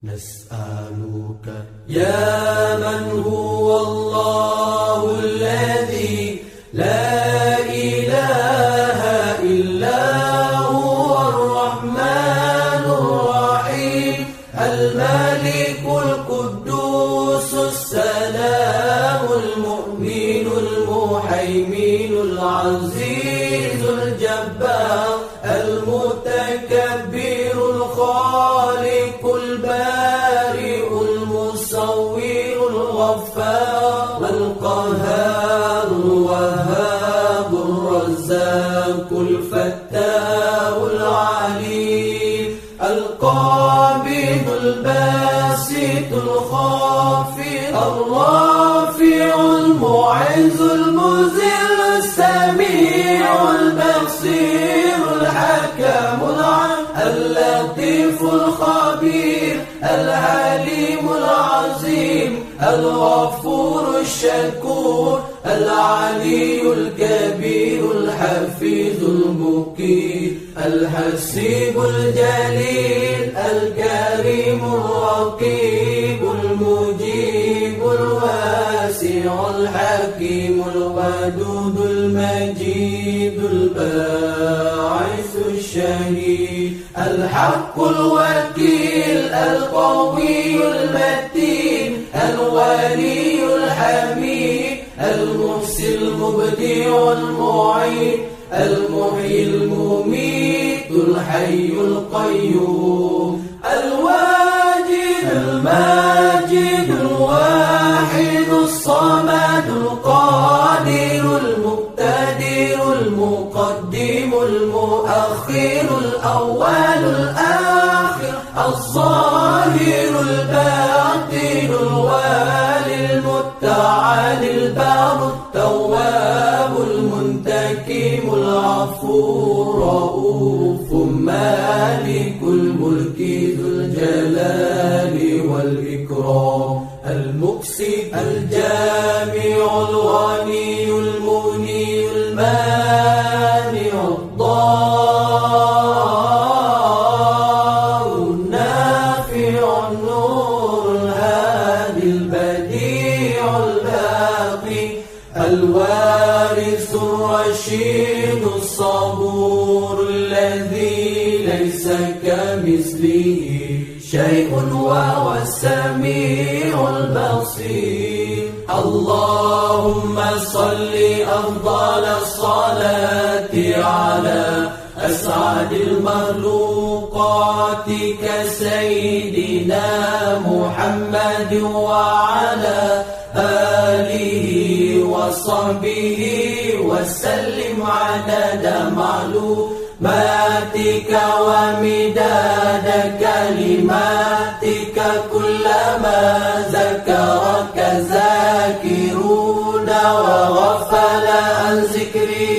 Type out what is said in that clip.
نسألك يا من هو الله الذي لا إله إلا هو الرحمن الرحيم الملك القدوس السلام المؤمن المهيمن العزيز الجبار المتكبر الخالق البارئ المصور الغفار القهار الوهاب الرزاق الفتاح العليم القابض الباسط الخافض الرافع المعز المذل السميع البصير الحكم اللطيف الخبير الحليم العظيم الغفور الشكور العلي الكبير الحفيظ المقيت الحسيب الجليل الكريم الرقيب المجيب الواسع الحكيم الودود المجيد الباعث الشهيد الحق الوكيل القوي المتين الولي الحميد المحسن المبدع المعيد المحيي المميت الحي القيوم الواجد الماجد الواحد الصمد القادر المقتدر المقدم المؤخر الأول الآخر الظاهر الباطن الوالي المتعال البار التواب المنتقم العفو الرؤوف مالك الملك ذو الجلال والإكرام المقسط الجامع الغني المغني المانع الضار النافع النور الهادي البديع الباقي الوارث الرشيد الصبور الذي ليس كمثله شيء وهو السميع البصير اللهم صل أفضل الصلاة على أسعد المخلوقات كسيدنا محمد وعلى آله وصحبه وسلم عدد معلوماتك ومداد كلماتك كلما ذكرك ذاكرون وغفل عن ذكري